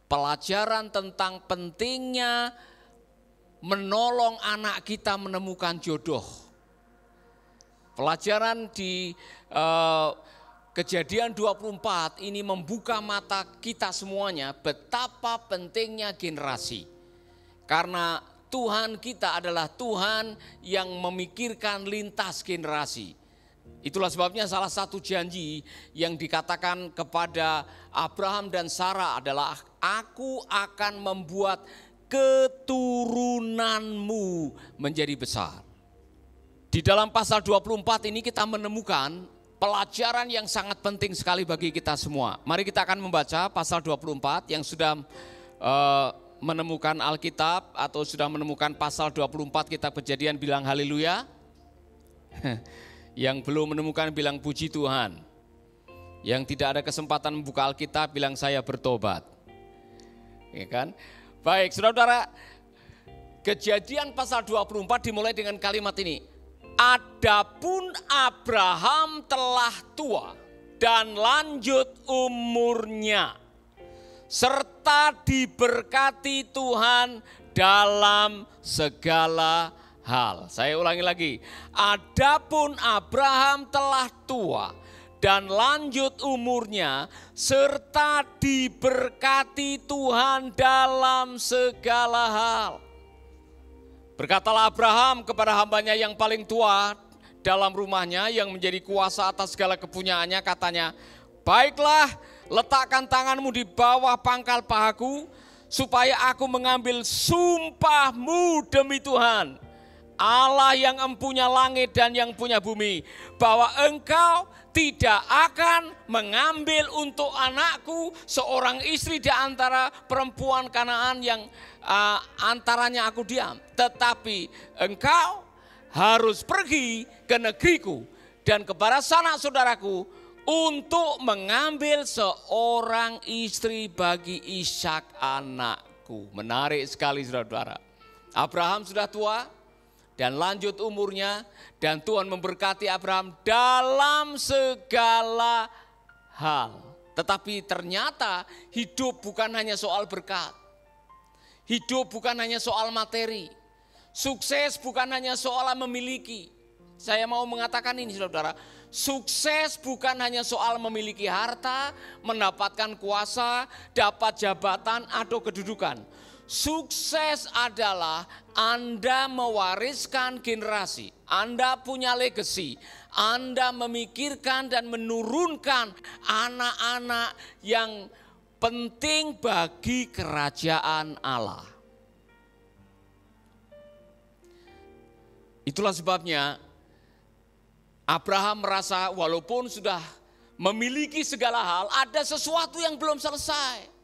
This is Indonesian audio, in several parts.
Pelajaran tentang pentingnya menolong anak kita menemukan jodoh. Pelajaran di Kejadian 24 ini membuka mata kita semuanya betapa pentingnya generasi. Karena Tuhan kita adalah Tuhan yang memikirkan lintas generasi. Itulah sebabnya salah satu janji yang dikatakan kepada Abraham dan Sarah adalah, aku akan membuat keturunanmu menjadi besar. Di dalam pasal 24 ini kita menemukan pelajaran yang sangat penting sekali bagi kita semua. Mari kita akan membaca pasal 24 yang sudah menemukan Alkitab atau sudah menemukan pasal 24 kitab Kejadian bilang haleluya. Yang belum menemukan bilang puji Tuhan. Yang tidak ada kesempatan membuka Alkitab bilang saya bertobat. Ya kan? Baik, saudara-saudara, Kejadian pasal 24 dimulai dengan kalimat ini. Adapun Abraham telah tua dan lanjut umurnya, serta diberkati Tuhan dalam segala hal. Saya ulangi lagi. Adapun Abraham telah tua dan lanjut umurnya, serta diberkati Tuhan dalam segala hal. Berkatalah Abraham kepada hambanya yang paling tua dalam rumahnya yang menjadi kuasa atas segala kepunyaannya, katanya, baiklah, letakkan tanganmu di bawah pangkal pahaku supaya aku mengambil sumpahmu demi Tuhan, Allah yang empunya langit dan yang punya bumi, bahwa engkau tidak akan mengambil untuk anakku seorang istri di antara perempuan Kanaan yang antaranya aku diam. Tetapi engkau harus pergi ke negeriku dan kepada sanak saudaraku untuk mengambil seorang istri bagi Ishak anakku. Menarik sekali saudara-saudara. Abraham sudah tua dan lanjut umurnya, dan Tuhan memberkati Abraham dalam segala hal. Tetapi ternyata hidup bukan hanya soal berkat. Hidup bukan hanya soal materi. Sukses bukan hanya soal memiliki. Saya mau mengatakan ini saudara, sukses bukan hanya soal memiliki harta, mendapatkan kuasa, dapat jabatan atau kedudukan. Sukses adalah Anda mewariskan generasi, Anda punya legacy, Anda memikirkan dan menurunkan anak-anak yang penting bagi kerajaan Allah. Itulah sebabnya Abraham merasa walaupun sudah memiliki segala hal, ada sesuatu yang belum selesai.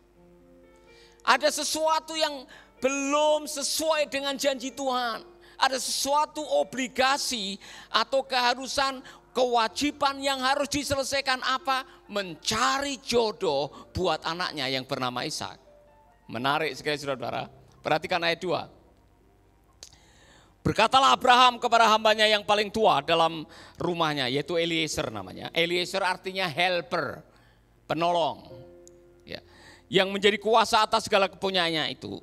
Ada sesuatu yang belum sesuai dengan janji Tuhan. Ada sesuatu obligasi atau keharusan, kewajiban yang harus diselesaikan apa? Mencari jodoh buat anaknya yang bernama Ishak. Menarik sekali saudara-saudara. Perhatikan ayat 2. Berkatalah Abraham kepada hambanya yang paling tua dalam rumahnya, yaitu Eliezer namanya. Eliezer artinya helper, penolong. Ya. Yang menjadi kuasa atas segala kepunyaannya itu.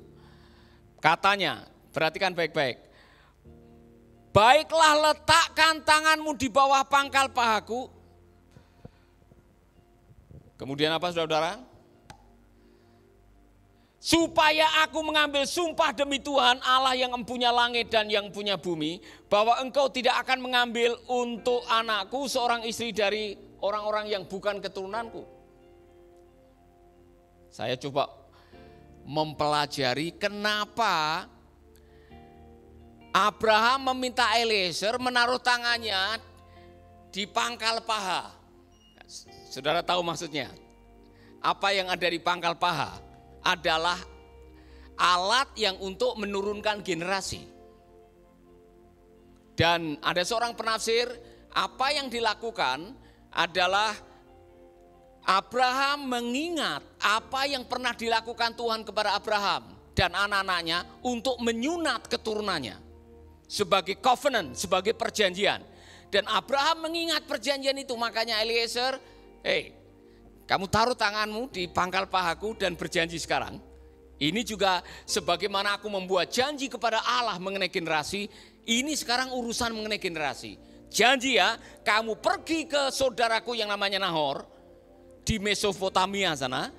Katanya, perhatikan baik-baik. Baiklah, letakkan tanganmu di bawah pangkal pahaku. Kemudian apa saudara-saudara? Supaya aku mengambil sumpah demi Tuhan Allah yang empunya langit dan yang punya bumi, bahwa engkau tidak akan mengambil untuk anakku seorang istri dari orang-orang yang bukan keturunanku. Saya coba mempelajari kenapa Abraham meminta Eliezer menaruh tangannya di pangkal paha. Saudara tahu maksudnya? Apa yang ada di pangkal paha adalah alat yang untuk menurunkan generasi. Dan ada seorang penafsir, apa yang dilakukan adalah Abraham mengingat apa yang pernah dilakukan Tuhan kepada Abraham dan anak-anaknya untuk menyunat keturunannya. Sebagai covenant, sebagai perjanjian. Dan Abraham mengingat perjanjian itu, makanya Eliezer, Kamu taruh tanganmu di pangkal pahaku dan berjanji sekarang. Ini juga sebagaimana aku membuat janji kepada Allah mengenai generasi, ini sekarang urusan mengenai generasi. Janji ya, kamu pergi ke saudaraku yang namanya Nahor di Mesopotamia sana,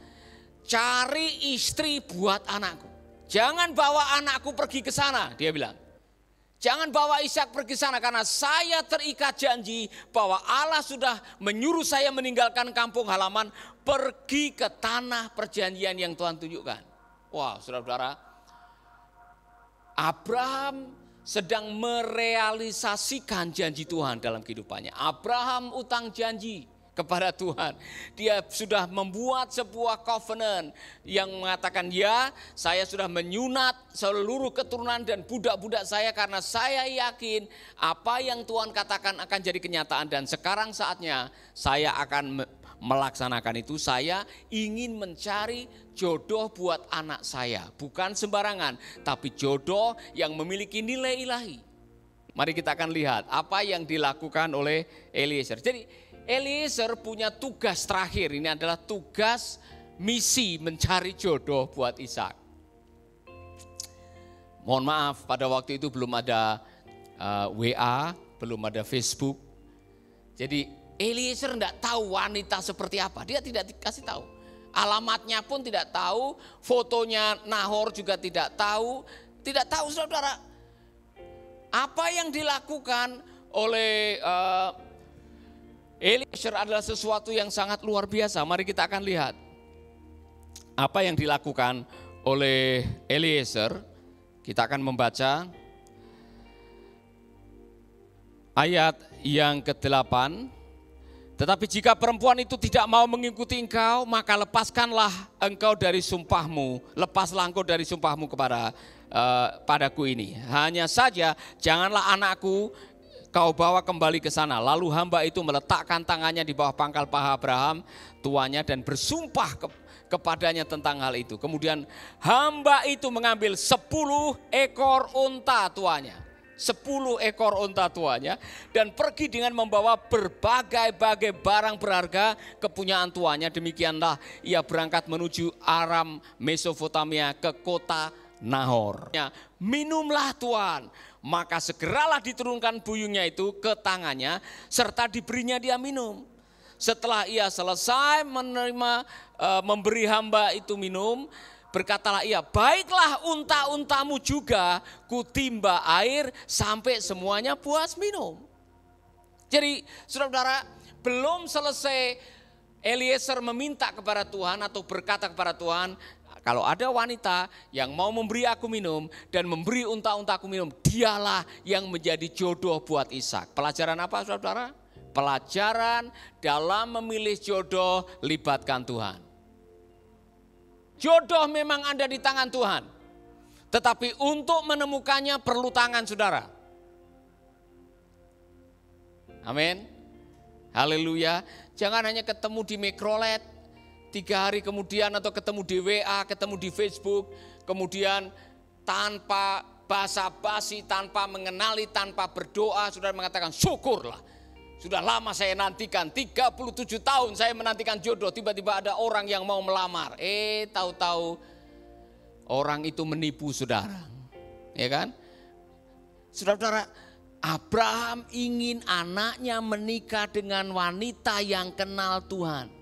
cari istri buat anakku. Jangan bawa anakku pergi ke sana, dia bilang. Jangan bawa Ishak pergi sana karena saya terikat janji bahwa Allah sudah menyuruh saya meninggalkan kampung halaman pergi ke tanah perjanjian yang Tuhan tunjukkan. Wah, saudara-saudara, Abraham sedang merealisasikan janji Tuhan dalam kehidupannya. Abraham utang janji kepada Tuhan. Dia sudah membuat sebuah covenant yang mengatakan, ya, saya sudah menyunat seluruh keturunan dan budak-budak saya karena saya yakin apa yang Tuhan katakan akan jadi kenyataan dan sekarang saatnya saya akan melaksanakan itu. Saya ingin mencari jodoh buat anak saya, bukan sembarangan, tapi jodoh yang memiliki nilai ilahi. Mari kita akan lihat apa yang dilakukan oleh Eliezer. Jadi Eliezer punya tugas terakhir, ini adalah tugas misi mencari jodoh buat Ishak. Mohon maaf, pada waktu itu belum ada WA, belum ada Facebook. Jadi Eliezer tidak tahu wanita seperti apa, dia tidak dikasih tahu. Alamatnya pun tidak tahu, fotonya Nahor juga tidak tahu saudara. Apa yang dilakukan oleh Eliezer adalah sesuatu yang sangat luar biasa. Mari kita akan lihat apa yang dilakukan oleh Eliezer. Kita akan membaca ayat yang ke-8. Tetapi jika perempuan itu tidak mau mengikuti engkau, maka lepaskanlah engkau dari sumpahmu. Lepaslah engkau dari sumpahmu padaku ini. Hanya saja janganlah anakku kau bawa kembali ke sana. Lalu hamba itu meletakkan tangannya di bawah pangkal paha Abraham tuannya dan bersumpah kepadanya tentang hal itu. Kemudian hamba itu mengambil 10 ekor unta tuannya. 10 ekor unta tuannya dan pergi dengan membawa berbagai-bagai barang berharga kepunyaan tuannya. Demikianlah ia berangkat menuju Aram Mesopotamia ke kota Nahor. Minumlah Tuhan. Maka segeralah diturunkan buyungnya itu ke tangannya serta diberinya dia minum. Setelah ia selesai memberi hamba itu minum, berkatalah ia, baiklah unta-untamu juga kutimba air sampai semuanya puas minum. Jadi saudara-saudara, belum selesai Eliezer meminta kepada Tuhan atau berkata kepada Tuhan, kalau ada wanita yang mau memberi aku minum dan memberi unta-untaku minum, dialah yang menjadi jodoh buat Ishak. Pelajaran apa saudara-saudara? Pelajaran dalam memilih jodoh, libatkan Tuhan. Jodoh memang ada di tangan Tuhan. Tetapi untuk menemukannya perlu tangan saudara. Amin. Haleluya. Jangan hanya ketemu di mikrolet. 3 hari kemudian atau ketemu di WA, ketemu di Facebook, kemudian tanpa basa-basi, tanpa mengenali, tanpa berdoa, saudara mengatakan syukurlah. Sudah lama saya nantikan, 37 tahun saya menantikan jodoh, tiba-tiba ada orang yang mau melamar. Tahu-tahu orang itu menipu saudara. Ya kan? Saudara-saudara, Abraham ingin anaknya menikah dengan wanita yang kenal Tuhan.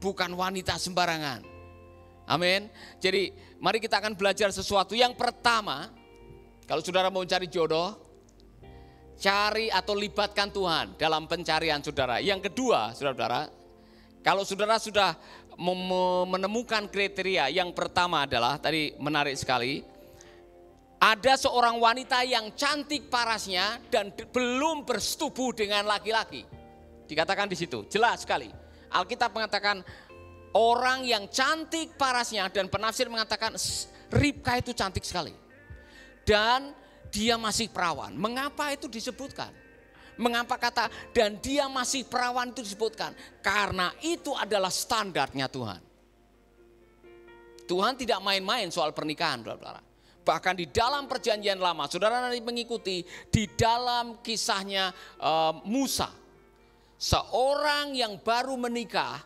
Bukan wanita sembarangan. Amin. Jadi mari kita akan belajar sesuatu. Yang pertama, kalau saudara mau cari jodoh, cari atau libatkan Tuhan dalam pencarian saudara. Yang kedua, saudara-saudara, kalau saudara sudah menemukan kriteria, yang pertama adalah, tadi menarik sekali, ada seorang wanita yang cantik parasnya dan belum bersetubuh dengan laki-laki. Dikatakan di situ, jelas sekali. Alkitab mengatakan orang yang cantik parasnya dan penafsir mengatakan Ribka itu cantik sekali. Dan dia masih perawan. Mengapa itu disebutkan? Mengapa kata dan dia masih perawan itu disebutkan? Karena itu adalah standarnya Tuhan. Tuhan tidak main-main soal pernikahan, saudara. Bahkan di dalam perjanjian lama, saudara nanti mengikuti di dalam kisahnya Musa. Seorang yang baru menikah,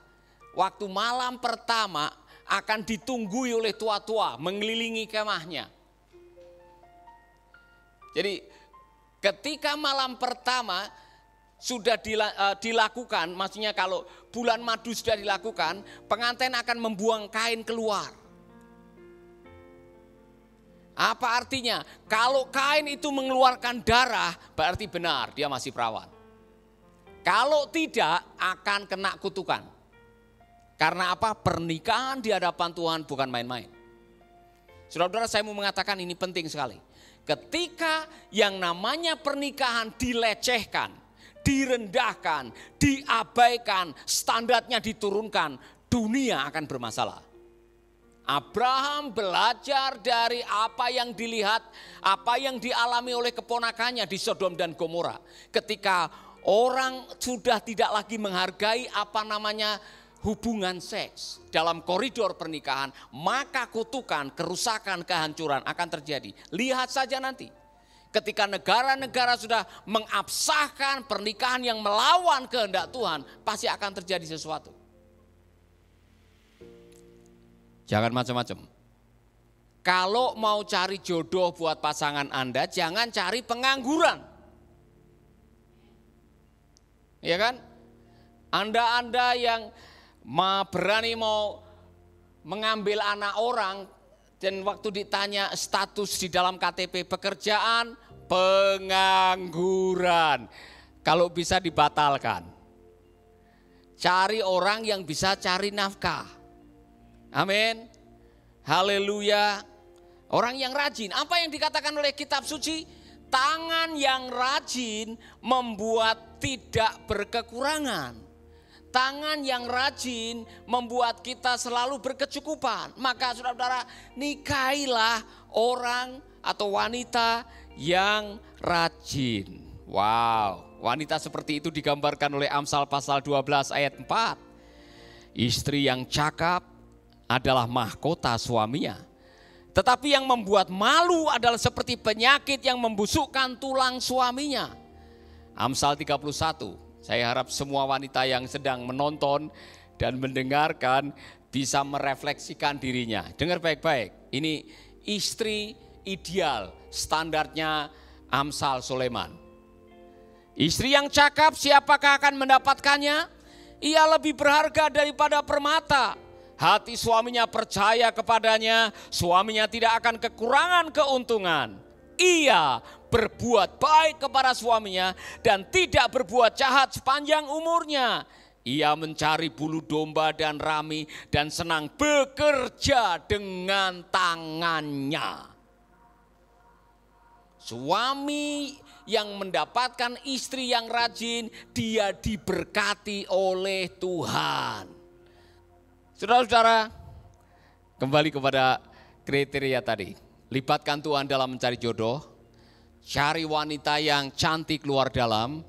waktu malam pertama akan ditunggui oleh tua-tua mengelilingi kemahnya. Jadi ketika malam pertama sudah dilakukan, maksudnya kalau bulan madu sudah dilakukan, pengantin akan membuang kain keluar. Apa artinya? Kalau kain itu mengeluarkan darah, berarti benar dia masih perawan. Kalau tidak, akan kena kutukan. Karena apa? Pernikahan di hadapan Tuhan bukan main-main. Saudara-saudara, saya mau mengatakan ini penting sekali. Ketika yang namanya pernikahan dilecehkan, direndahkan, diabaikan, standarnya diturunkan, dunia akan bermasalah. Abraham belajar dari apa yang dilihat, apa yang dialami oleh keponakannya di Sodom dan Gomora. Ketika orang sudah tidak lagi menghargai hubungan seks dalam koridor pernikahan, maka kutukan, kerusakan, kehancuran akan terjadi. Lihat saja nanti. Ketika negara-negara sudah mengabsahkan pernikahan yang melawan kehendak Tuhan, pasti akan terjadi sesuatu. Jangan macam-macam. Kalau mau cari jodoh buat pasangan Anda, jangan cari pengangguran. Ya kan? Anda yang berani mau mengambil anak orang, dan waktu ditanya status di dalam KTP pekerjaan, pengangguran. Kalau bisa dibatalkan. Cari orang yang bisa cari nafkah. Amin. Haleluya. Orang yang rajin. Apa yang dikatakan oleh kitab suci? Tangan yang rajin membuat tidak berkekurangan. Tangan yang rajin membuat kita selalu berkecukupan. Maka saudara-saudara, nikahilah orang atau wanita yang rajin. Wow, wanita seperti itu digambarkan oleh Amsal pasal 12 ayat 4. Istri yang cakap adalah mahkota suaminya. Tetapi yang membuat malu adalah seperti penyakit yang membusukkan tulang suaminya. Amsal 31. Saya harap semua wanita yang sedang menonton dan mendengarkan bisa merefleksikan dirinya. Dengar baik-baik. Ini istri ideal, standarnya Amsal Sulaiman. Istri yang cakap, siapakah akan mendapatkannya? Ia lebih berharga daripada permata. Hati suaminya percaya kepadanya, suaminya tidak akan kekurangan keuntungan. Ia berbuat baik kepada suaminya dan tidak berbuat jahat sepanjang umurnya. Ia mencari bulu domba dan rami dan senang bekerja dengan tangannya. Suami yang mendapatkan istri yang rajin, dia diberkati oleh Tuhan. Saudara-saudara, kembali kepada kriteria tadi. Libatkan Tuhan dalam mencari jodoh. Cari wanita yang cantik luar dalam.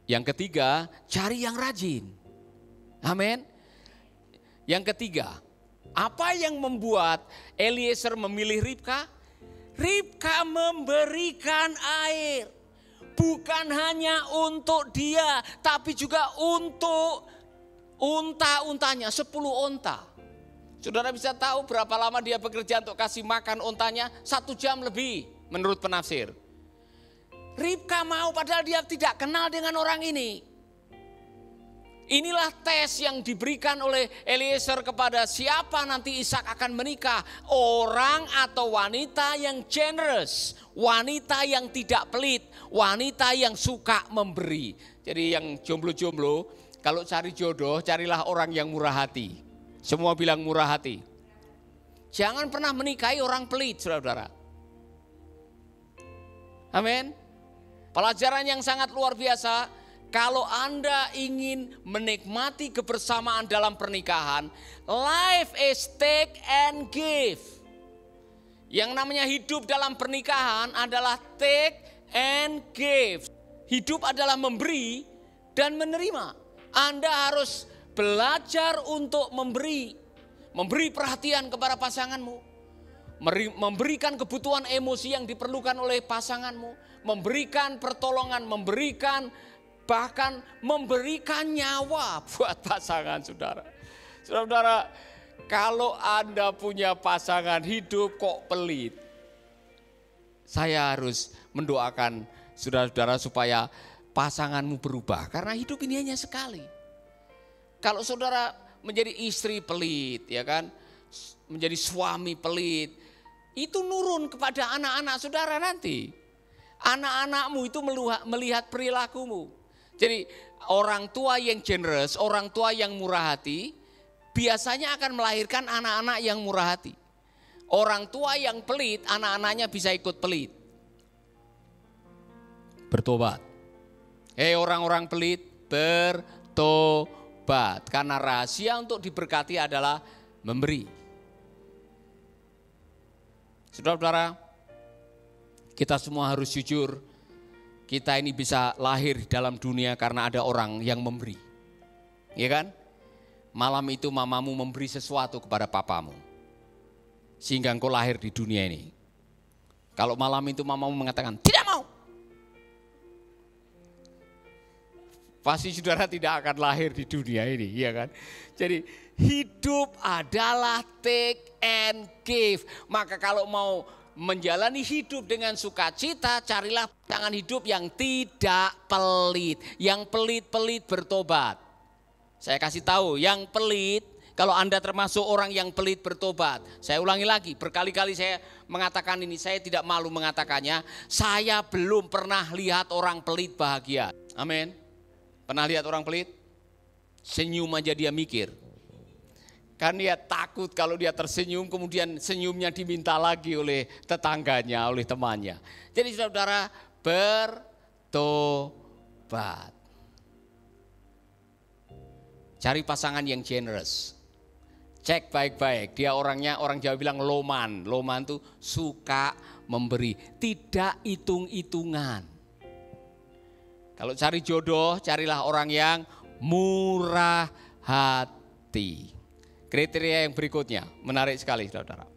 Yang ketiga, cari yang rajin. Amin. Yang ketiga, apa yang membuat Eliezer memilih Ribka? Ribka memberikan air. Bukan hanya untuk dia, tapi juga untuk unta-untanya, 10 unta. Saudara bisa tahu berapa lama dia bekerja untuk kasih makan untanya? 1 jam lebih menurut penafsir. Ribka mau padahal dia tidak kenal dengan orang ini. Inilah tes yang diberikan oleh Eliezer kepada siapa nanti Ishak akan menikah. Orang atau wanita yang generous, wanita yang tidak pelit, wanita yang suka memberi. Jadi yang jomblo-jomblo, kalau cari jodoh, carilah orang yang murah hati. Semua bilang murah hati. Jangan pernah menikahi orang pelit, saudara-saudara. Amin. Pelajaran yang sangat luar biasa. Kalau Anda ingin menikmati kebersamaan dalam pernikahan, life is take and give. Yang namanya hidup dalam pernikahan adalah take and give. Hidup adalah memberi dan menerima. Anda harus belajar untuk memberi perhatian kepada pasanganmu, memberikan kebutuhan emosi yang diperlukan oleh pasanganmu, memberikan pertolongan, bahkan memberikan nyawa buat pasangan saudara. Saudara-saudara, kalau Anda punya pasangan hidup kok pelit, saya harus mendoakan saudara-saudara supaya pasanganmu berubah. Karena hidup ini hanya sekali. Kalau saudara menjadi istri pelit, ya kan, menjadi suami pelit, itu nurun kepada anak-anak saudara nanti. Anak-anakmu itu melihat perilakumu. Jadi orang tua yang generous, orang tua yang murah hati, biasanya akan melahirkan anak-anak yang murah hati. Orang tua yang pelit, anak-anaknya bisa ikut pelit. Bertobat. Orang-orang pelit, bertobat. Karena rahasia untuk diberkati adalah memberi. Saudara-saudara, kita semua harus jujur. Kita ini bisa lahir dalam dunia karena ada orang yang memberi. Ya kan? Malam itu mamamu memberi sesuatu kepada papamu. Sehingga engkau lahir di dunia ini. Kalau malam itu mamamu mengatakan, tidak mau. Pasti saudara tidak akan lahir di dunia ini, ya kan? Jadi hidup adalah take and give. Maka kalau mau menjalani hidup dengan sukacita, carilah pasangan hidup yang tidak pelit. Yang pelit-pelit bertobat. Saya kasih tahu, yang pelit, kalau Anda termasuk orang yang pelit bertobat. Saya ulangi lagi, berkali-kali saya mengatakan ini, saya tidak malu mengatakannya. Saya belum pernah lihat orang pelit bahagia. Amin. Pernah lihat orang pelit? Senyum aja dia mikir. Kan dia takut kalau dia tersenyum, kemudian senyumnya diminta lagi oleh tetangganya, oleh temannya. Jadi saudara, bertobat. Cari pasangan yang generous. Cek baik-baik, dia orangnya, orang Jawa bilang loman. Loman tuh suka memberi, tidak hitung-hitungan. Kalau cari jodoh, carilah orang yang murah hati. Kriteria yang berikutnya, menarik sekali saudara.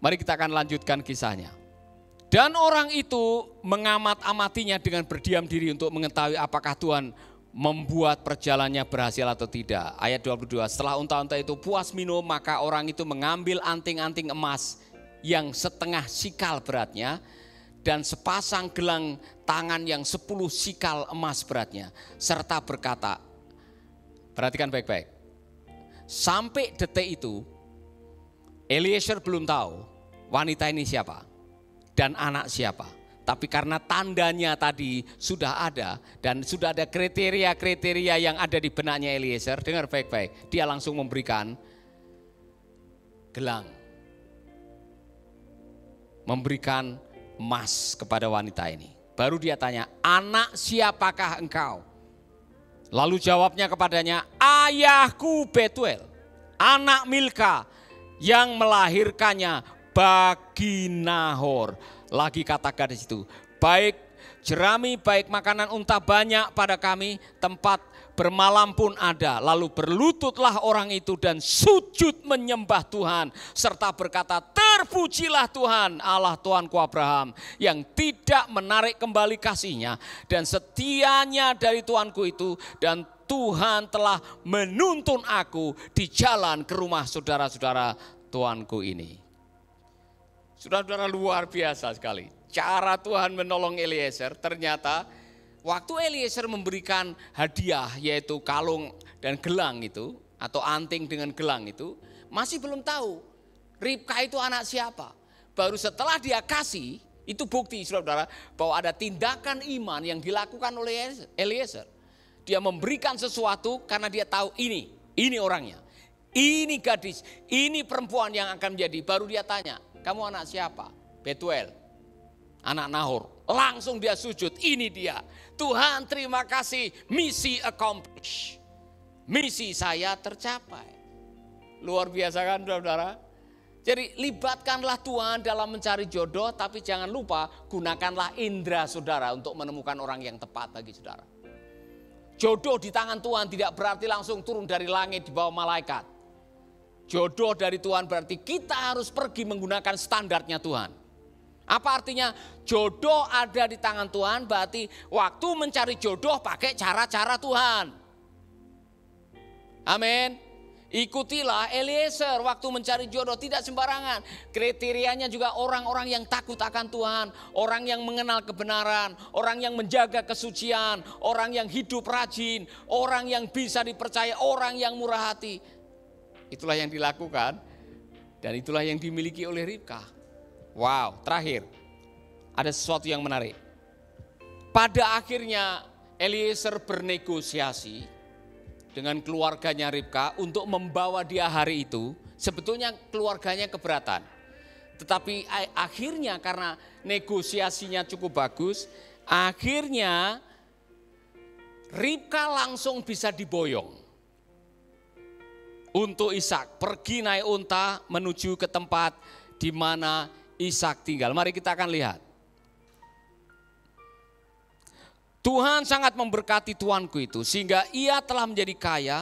Mari kita akan lanjutkan kisahnya. Dan orang itu mengamat-amatinya dengan berdiam diri untuk mengetahui apakah Tuhan membuat perjalanannya berhasil atau tidak. Ayat 22, setelah unta-unta itu puas minum, maka orang itu mengambil anting-anting emas yang setengah sikal beratnya dan sepasang gelang tangan yang 10 sikal emas beratnya, serta berkata, perhatikan baik-baik, sampai detik itu Eliezer belum tahu wanita ini siapa dan anak siapa. Tapi karena tandanya tadi sudah ada dan sudah ada kriteria-kriteria yang ada di benaknya Eliezer, dengar baik-baik, dia langsung memberikan gelang, memberikan emas kepada wanita ini. Baru dia tanya, anak siapakah engkau? Lalu jawabnya kepadanya, ayahku Betuel, anak Milka yang melahirkannya bagi Nahor. Lagi katakan di situ, baik jerami, baik makanan unta banyak pada kami, tempat bermalam pun ada. Lalu berlututlah orang itu dan sujud menyembah Tuhan, serta berkata, terpujilah Tuhan Allah Tuanku Abraham, yang tidak menarik kembali kasihnya dan setianya dari Tuanku itu, dan Tuhan telah menuntun aku di jalan ke rumah saudara-saudara Tuanku ini. Saudara-saudara, luar biasa sekali. Cara Tuhan menolong Eliezer, ternyata waktu Eliezer memberikan hadiah yaitu kalung dan gelang itu, atau anting dengan gelang itu, masih belum tahu Ribka itu anak siapa. Baru setelah dia kasih, itu bukti saudara bahwa ada tindakan iman yang dilakukan oleh Eliezer. Dia memberikan sesuatu karena dia tahu ini orangnya. Ini gadis, ini perempuan yang akan menjadi. Baru dia tanya, kamu anak siapa? Betuel, anak Nahor. Langsung dia sujud, ini dia. Tuhan terima kasih, misi accomplished. Misi saya tercapai. Luar biasa kan saudara? Jadi libatkanlah Tuhan dalam mencari jodoh, tapi jangan lupa gunakanlah indera saudara untuk menemukan orang yang tepat bagi saudara. Jodoh di tangan Tuhan tidak berarti langsung turun dari langit di bawah malaikat. Jodoh dari Tuhan berarti kita harus pergi menggunakan standarnya Tuhan. Apa artinya? Jodoh ada di tangan Tuhan, berarti waktu mencari jodoh pakai cara-cara Tuhan. Amin. Ikutilah Eliezer waktu mencari jodoh, tidak sembarangan. Kriterianya juga orang-orang yang takut akan Tuhan, orang yang mengenal kebenaran, orang yang menjaga kesucian, orang yang hidup rajin, orang yang bisa dipercaya, orang yang murah hati. Itulah yang dilakukan dan itulah yang dimiliki oleh Ribka. Wow, terakhir ada sesuatu yang menarik. Pada akhirnya Eliezer bernegosiasi dengan keluarganya Ribka untuk membawa dia hari itu. Sebetulnya keluarganya keberatan. Tetapi akhirnya karena negosiasinya cukup bagus, akhirnya Ribka langsung bisa diboyong. Untuk Ishak pergi naik unta menuju ke tempat di mana Ishak tinggal. Mari kita akan lihat. Tuhan sangat memberkati tuanku itu sehingga ia telah menjadi kaya.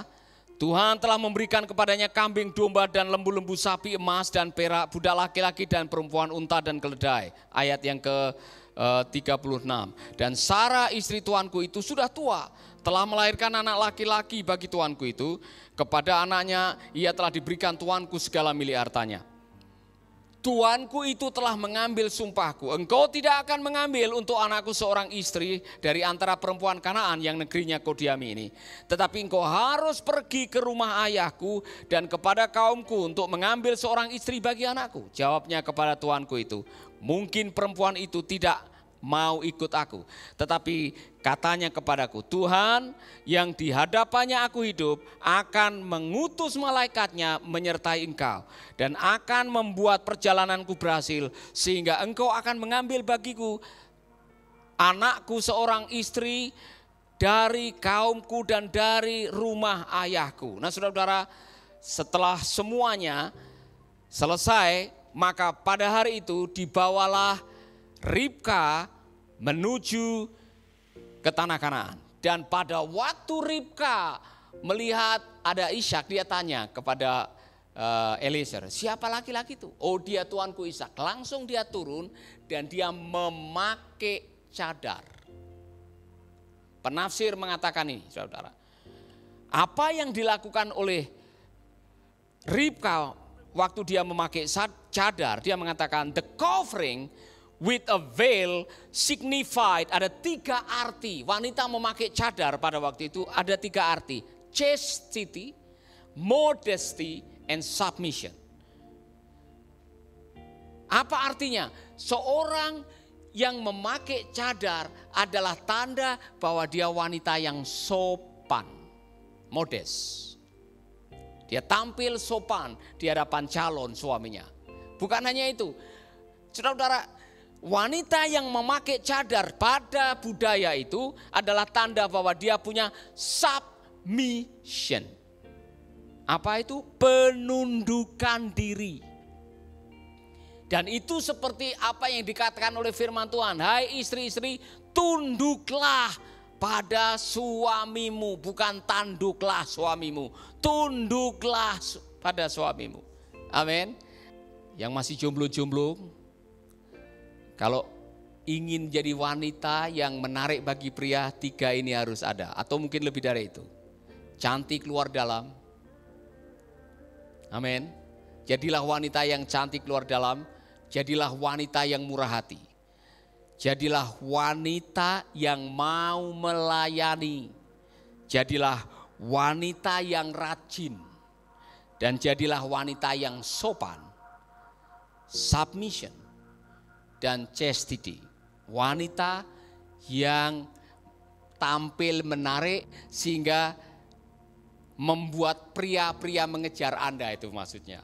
Tuhan telah memberikan kepadanya kambing, domba dan lembu-lembu sapi, emas dan perak, budak laki-laki dan perempuan, unta dan keledai. Ayat yang ke-36. Dan Sarah istri tuanku itu sudah tua, telah melahirkan anak laki-laki bagi tuanku itu. Kepada anaknya ia telah diberikan tuanku segala milik hartanya. Tuanku itu telah mengambil sumpahku, engkau tidak akan mengambil untuk anakku seorang istri dari antara perempuan Kanaan yang negerinya kau diami ini. Tetapi engkau harus pergi ke rumah ayahku dan kepada kaumku untuk mengambil seorang istri bagi anakku. Jawabnya kepada tuanku itu, mungkin perempuan itu tidak mau ikut aku. Tetapi katanya kepadaku, Tuhan yang di hadapannya aku hidup akan mengutus malaikatnya menyertai engkau. Dan akan membuat perjalananku berhasil sehingga engkau akan mengambil bagiku anakku seorang istri dari kaumku dan dari rumah ayahku. Nah saudara-saudara, setelah semuanya selesai, maka pada hari itu dibawalah Ribka menuju ke tanah Kanaan. Dan pada waktu Ribka melihat ada Ishak, dia tanya kepada Eliezer, siapa laki-laki itu? Oh, dia tuanku Ishak. Langsung dia turun dan dia memakai cadar. Penafsir mengatakan ini, saudara. Apa yang dilakukan oleh Ribka waktu dia memakai cadar, dia mengatakan the covering with a veil signified, ada 3 arti. Wanita memakai cadar pada waktu itu ada 3 arti. Chastity, modesty, and submission. Apa artinya? Seorang yang memakai cadar adalah tanda bahwa dia wanita yang sopan, modest. Dia tampil sopan di hadapan calon suaminya. Bukan hanya itu, saudara-saudara, wanita yang memakai cadar pada budaya itu adalah tanda bahwa dia punya submission. Apa itu? Penundukan diri. Dan itu seperti apa yang dikatakan oleh firman Tuhan. Hai istri-istri, tunduklah pada suamimu. Bukan tanduklah suamimu. Tunduklah pada suamimu. Amin. Yang masih jomblo-jomblo, kalau ingin jadi wanita yang menarik bagi pria, 3 ini harus ada. Atau mungkin lebih dari itu. Cantik luar dalam. Amin. Jadilah wanita yang cantik luar dalam. Jadilah wanita yang murah hati. Jadilah wanita yang mau melayani. Jadilah wanita yang rajin. Dan jadilah wanita yang sopan. Submission. Dan chastity, wanita yang tampil menarik sehingga membuat pria-pria mengejar Anda, itu maksudnya.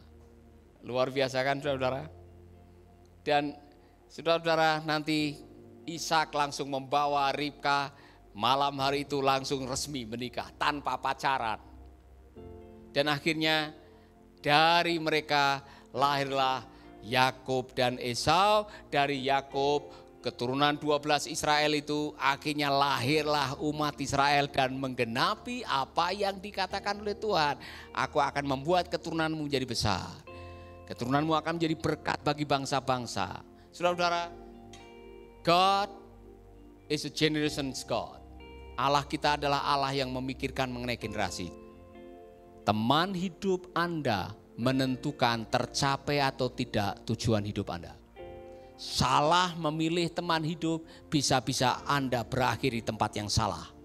Luar biasa kan saudara? Dan saudara-saudara, nanti Ishak langsung membawa Ribka, malam hari itu langsung resmi menikah tanpa pacaran. Dan akhirnya dari mereka lahirlah Yakub dan Esau. Dari Yakub keturunan 12 Israel itu akhirnya lahirlah umat Israel dan menggenapi apa yang dikatakan oleh Tuhan. Aku akan membuat keturunanmu menjadi besar. Keturunanmu akan menjadi berkat bagi bangsa-bangsa. Saudara-saudara, God is a generations God. Allah kita adalah Allah yang memikirkan mengenai generasi. teman hidup Anda menentukan tercapai atau tidak tujuan hidup Anda. Salah memilih teman hidup, bisa-bisa Anda berakhir di tempat yang salah.